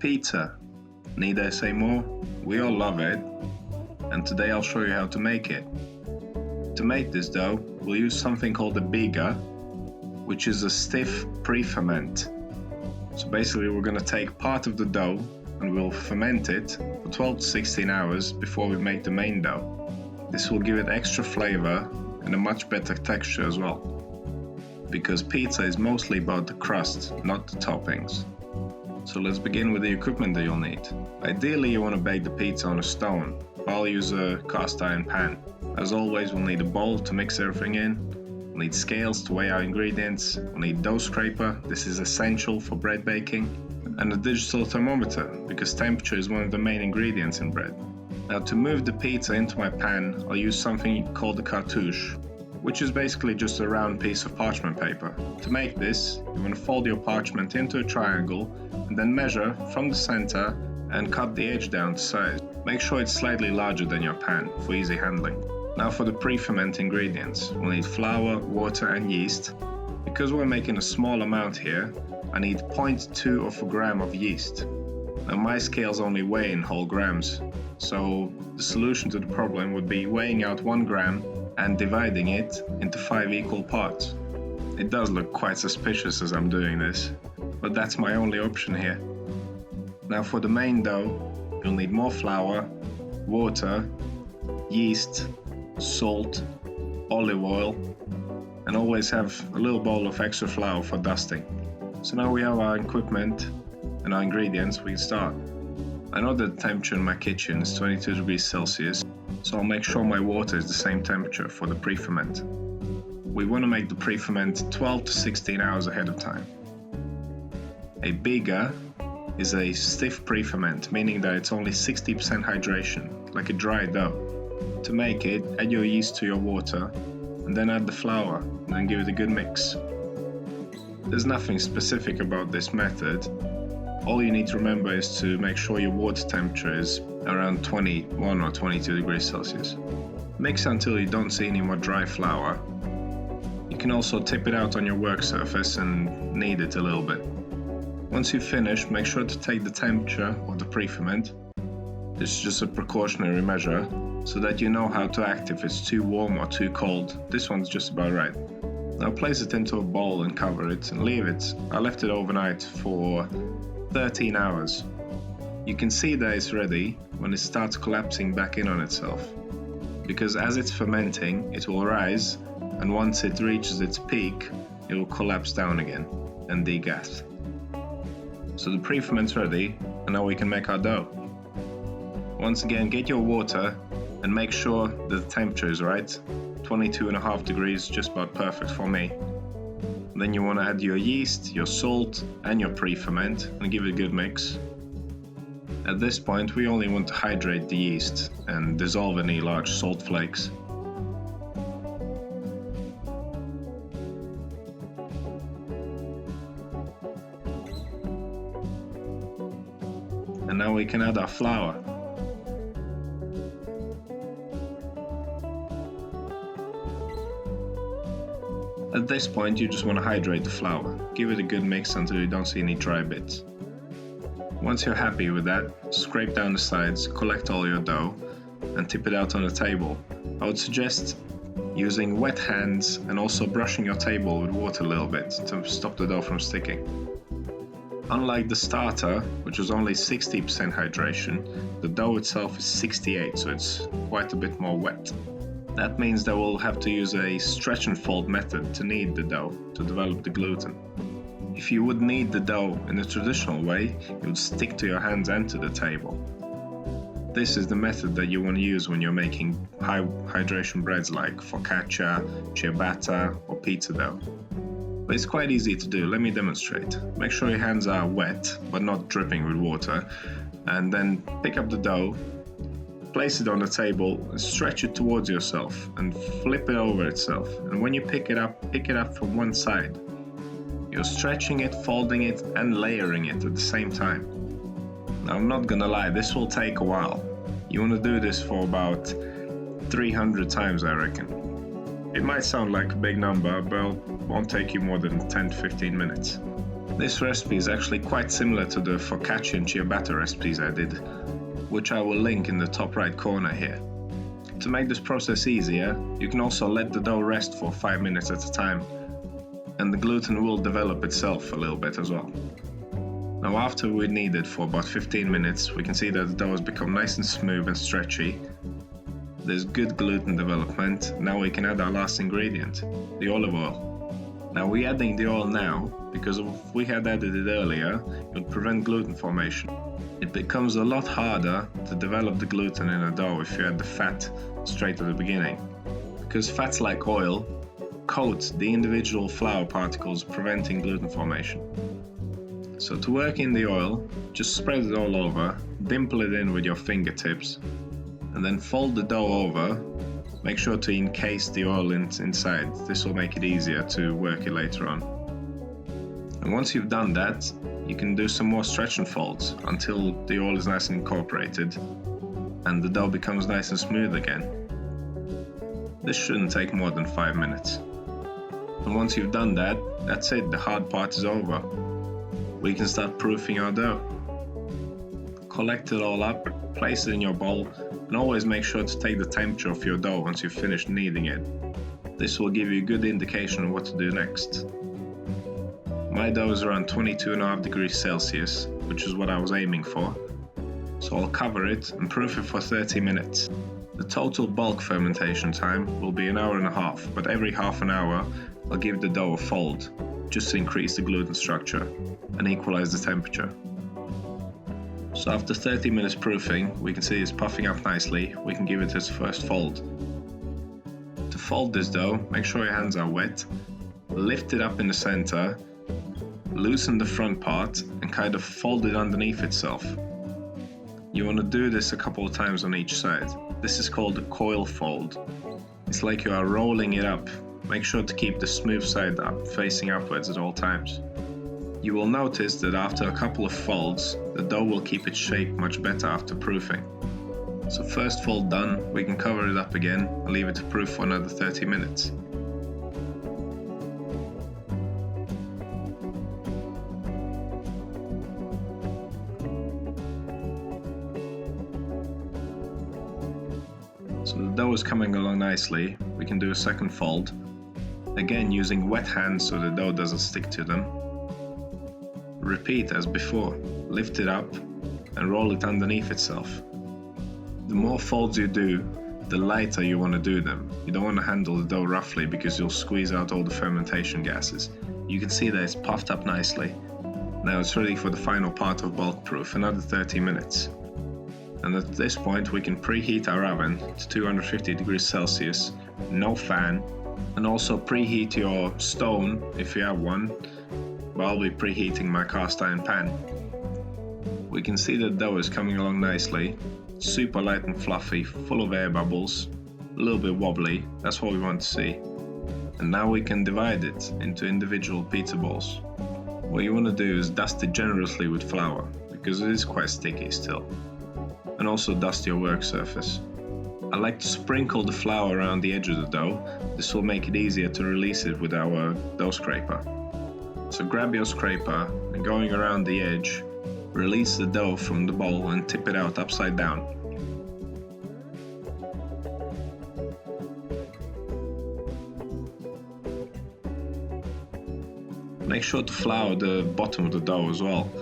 Pizza. Need I say more? We all love it, and today I'll show you how to make it. To make this dough, we'll use something called a biga, which is a stiff pre-ferment. So basically we're going to take part of the dough and we'll ferment it for 12 to 16 hours before we make the main dough. This will give it extra flavor and a much better texture as well, because pizza is mostly about the crust, not the toppings. So let's begin with the equipment that you'll need. Ideally you want to bake the pizza on a stone, but I'll use a cast iron pan. As always, we'll need a bowl to mix everything in, we'll need scales to weigh our ingredients, we'll need dough scraper, this is essential for bread baking, and a digital thermometer, because temperature is one of the main ingredients in bread. Now to move the pizza into my pan, I'll use something called a cartouche, which is basically just a round piece of parchment paper. To make this, you want to fold your parchment into a triangle and then measure from the center and cut the edge down to size. Make sure it's slightly larger than your pan for easy handling. Now for the pre-ferment ingredients, we'll need flour, water and yeast. Because we're making a small amount here, I need 0.2 of a gram of yeast. Now my scales only weigh in whole grams, so the solution to the problem would be weighing out 1 gram and dividing it into 5 equal parts. It does look quite suspicious as I'm doing this, but that's my only option here. Now for the main dough, you'll need more flour, water, yeast, salt, olive oil, and always have a little bowl of extra flour for dusting. So now we have our equipment and our ingredients, we can start. I know that the temperature in my kitchen is 22 degrees Celsius, so I'll make sure my water is the same temperature for the pre-ferment. We want to make the pre-ferment 12 to 16 hours ahead of time. A biga is a stiff pre-ferment, meaning that it's only 60% hydration, like a dry dough. To make it, add your yeast to your water, and then add the flour, and then give it a good mix. There's nothing specific about this method. All you need to remember is to make sure your water temperature is around 21 or 22 degrees Celsius. Mix until you don't see any more dry flour. You can also tip it out on your work surface and knead it a little bit. Once you've finished, make sure to take the temperature of the pre-ferment. This is just a precautionary measure so that you know how to act if it's too warm or too cold. This one's just about right. Now place it into a bowl and cover it and leave it. I left it overnight for 13 hours. You can see that it's ready when it starts collapsing back in on itself, because as it's fermenting it will rise, and once it reaches its peak it will collapse down again and degas. So the pre-ferment's ready, and now we can make our dough. Once again, get your water and make sure that the temperature is right. 22.5 degrees, just about perfect for me. Then you want to add your yeast, your salt and your pre-ferment and give it a good mix. At this point we only want to hydrate the yeast and dissolve any large salt flakes. And now we can add our flour. At this point you just want to hydrate the flour. Give it a good mix until you don't see any dry bits. Once you're happy with that, scrape down the sides, collect all your dough and tip it out on the table. I would suggest using wet hands and also brushing your table with water a little bit to stop the dough from sticking. Unlike the starter, which was only 60% hydration, the dough itself is 68%, so it's quite a bit more wet. That means that we'll have to use a stretch and fold method to knead the dough to develop the gluten. If you would knead the dough in the traditional way, it would stick to your hands and to the table. This is the method that you want to use when you're making high hydration breads like focaccia, ciabatta or pizza dough. But it's quite easy to do, let me demonstrate. Make sure your hands are wet but not dripping with water, and then pick up the dough, place it on the table and stretch it towards yourself and flip it over itself. And when you pick it up from one side. You're stretching it, folding it and layering it at the same time. Now I'm not gonna lie, this will take a while. You want to do this for about 300 times I reckon. It might sound like a big number, but it won't take you more than 10 to 15 minutes. This recipe is actually quite similar to the focaccia and ciabatta recipes I did, which I will link in the top right corner here. To make this process easier, you can also let the dough rest for 5 minutes at a time, and the gluten will develop itself a little bit as well. Now after we knead it for about 15 minutes, we can see that the dough has become nice and smooth and stretchy. There's good gluten development. Now we can add our last ingredient, the olive oil. Now we're adding the oil now because if we had added it earlier, it would prevent gluten formation. It becomes a lot harder to develop the gluten in a dough if you add the fat straight at the beginning, because fats like oil coat the individual flour particles, preventing gluten formation. So to work in the oil, just spread it all over, dimple it in with your fingertips, and then fold the dough over. Make sure to encase the oil inside. This will make it easier to work it later on. And once you've done that, you can do some more stretch and folds until the oil is nice and incorporated and the dough becomes nice and smooth again. This shouldn't take more than 5 minutes. And once you've done that, that's it, the hard part is over. We can start proofing our dough. Collect it all up, place it in your bowl, and always make sure to take the temperature of your dough once you've finished kneading it. This will give you a good indication of what to do next. My dough is around 22.5 degrees Celsius, which is what I was aiming for. So I'll cover it and proof it for 30 minutes. The total bulk fermentation time will be 1.5 hours, but every half an hour I'll give the dough a fold, just to increase the gluten structure and equalize the temperature. So after 30 minutes proofing, we can see it's puffing up nicely. We can give it its first fold. To fold this dough, make sure your hands are wet, lift it up in the center, loosen the front part and kind of fold it underneath itself. You want to do this a couple of times on each side. This is called a coil fold. It's like you are rolling it up. Make sure to keep the smooth side up, facing upwards at all times. You will notice that after a couple of folds, the dough will keep its shape much better after proofing. So first fold done, we can cover it up again and leave it to proof for another 30 minutes. So the dough is coming along nicely. We can do a second fold, again using wet hands so the dough doesn't stick to them. Repeat as before, lift it up and roll it underneath itself. The more folds you do, the lighter you want to do them. You don't want to handle the dough roughly because you'll squeeze out all the fermentation gases. You can see that it's puffed up nicely. Now it's ready for the final part of bulk proof, another 30 minutes. And at this point we can preheat our oven to 250 degrees Celsius, no fan, and also preheat your stone if you have one, but I'll be preheating my cast iron pan. We can see the dough is coming along nicely, super light and fluffy, full of air bubbles, a little bit wobbly, that's what we want to see. And now we can divide it into individual pizza balls. What you want to do is dust it generously with flour, because it is quite sticky still. And also dust your work surface. I like to sprinkle the flour around the edge of the dough. This will make it easier to release it with our dough scraper. So grab your scraper and going around the edge, release the dough from the bowl and tip it out upside down. Make sure to flour the bottom of the dough as well.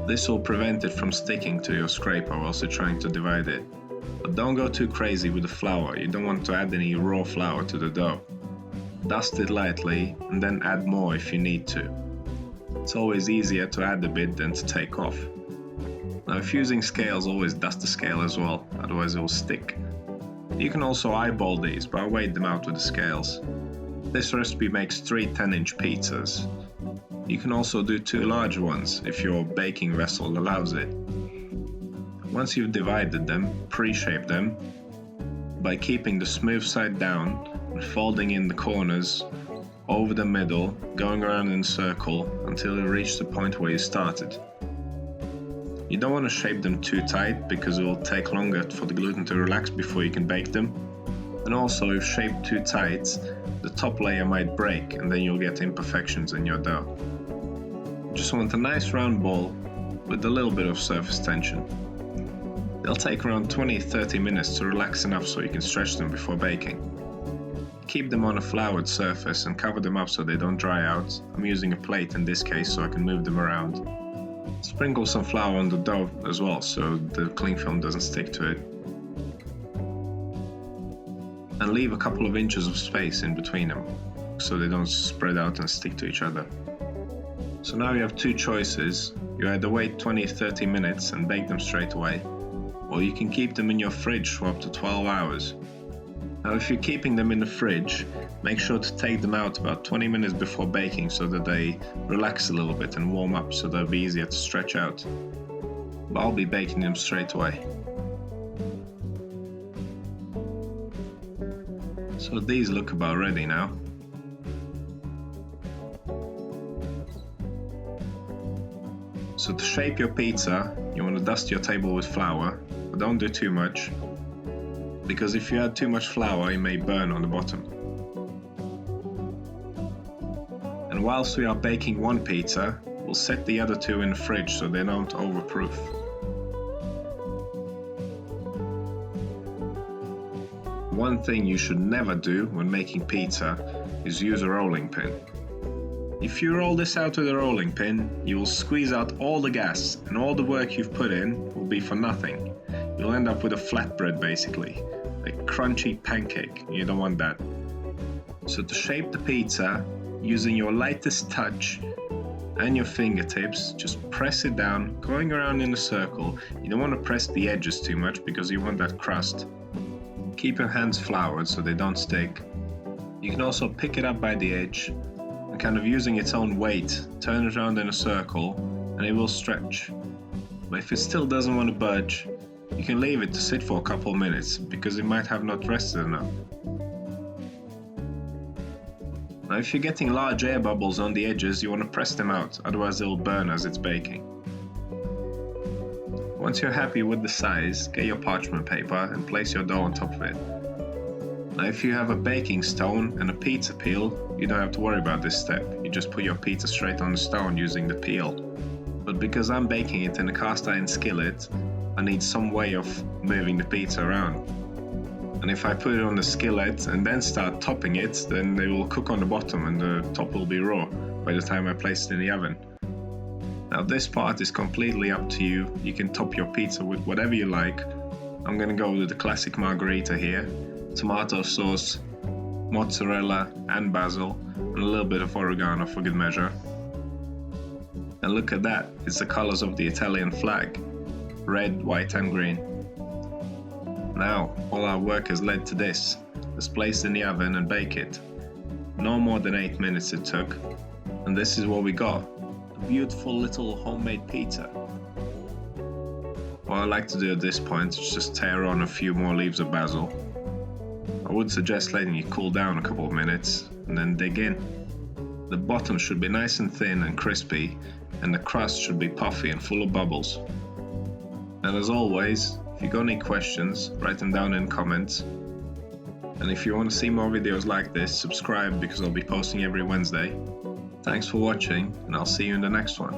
This will prevent it from sticking to your scraper whilst you're trying to divide it. But don't go too crazy with the flour, you don't want to add any raw flour to the dough. Dust it lightly and then add more if you need to. It's always easier to add a bit than to take off. Now if using scales, always dust the scale as well, otherwise it will stick. You can also eyeball these, but I weighed them out with the scales. This recipe makes 3 10-inch pizzas. You can also do 2 large ones if your baking vessel allows it. Once you've divided them, pre-shape them by keeping the smooth side down and folding in the corners over the middle, going around in a circle until you reach the point where you started. You don't want to shape them too tight because it will take longer for the gluten to relax before you can bake them. And also if shaped too tight, the top layer might break and then you'll get imperfections in your dough. Just want a nice round ball with a little bit of surface tension. They'll take around 20-30 minutes to relax enough so you can stretch them before baking. Keep them on a floured surface and cover them up so they don't dry out. I'm using a plate in this case so I can move them around. Sprinkle some flour on the dough as well so the cling film doesn't stick to it. And leave a couple of inches of space in between them so they don't spread out and stick to each other. So now you have two choices. You either wait 20-30 minutes and bake them straight away, or you can keep them in your fridge for up to 12 hours. Now if you're keeping them in the fridge, make sure to take them out about 20 minutes before baking so that they relax a little bit and warm up so they'll be easier to stretch out. But I'll be baking them straight away. So these look about ready now. So to shape your pizza, you want to dust your table with flour, but don't do too much, because if you add too much flour, it may burn on the bottom. And whilst we are baking one pizza, we'll set the other two in the fridge so they don't overproof. One thing you should never do when making pizza is use a rolling pin. If you roll this out with a rolling pin, you will squeeze out all the gas and all the work you've put in will be for nothing. You'll end up with a flatbread basically, a crunchy pancake. You don't want that. So to shape the pizza, using your lightest touch and your fingertips, just press it down, going around in a circle. You don't want to press the edges too much because you want that crust. Keep your hands floured so they don't stick. You can also pick it up by the edge and kind of using its own weight, turn it around in a circle and it will stretch. But if it still doesn't want to budge, you can leave it to sit for a couple of minutes because it might have not rested enough. Now if you're getting large air bubbles on the edges, you want to press them out, otherwise they'll burn as it's baking. Once you're happy with the size, get your parchment paper and place your dough on top of it. Now if you have a baking stone and a pizza peel, you don't have to worry about this step. You just put your pizza straight on the stone using the peel. But because I'm baking it in a cast iron skillet, I need some way of moving the pizza around. And if I put it on the skillet and then start topping it, then they will cook on the bottom and the top will be raw by the time I place it in the oven. Now this part is completely up to you. You can top your pizza with whatever you like. I'm gonna go with the classic margherita here. Tomato sauce, mozzarella and basil, and a little bit of oregano for good measure. And look at that, it's the colors of the Italian flag. Red, white and green. Now, all our work has led to this. Let's place it in the oven and bake it. No more than 8 minutes it took. And this is what we got. A beautiful little homemade pizza. What I like to do at this point is just tear on a few more leaves of basil. I would suggest letting it cool down a couple of minutes and then dig in. The bottom should be nice and thin and crispy, and the crust should be puffy and full of bubbles. And as always, if you got any questions, write them down in comments. And if you want to see more videos like this, subscribe because I'll be posting every Wednesday. Thanks for watching, and I'll see you in the next one.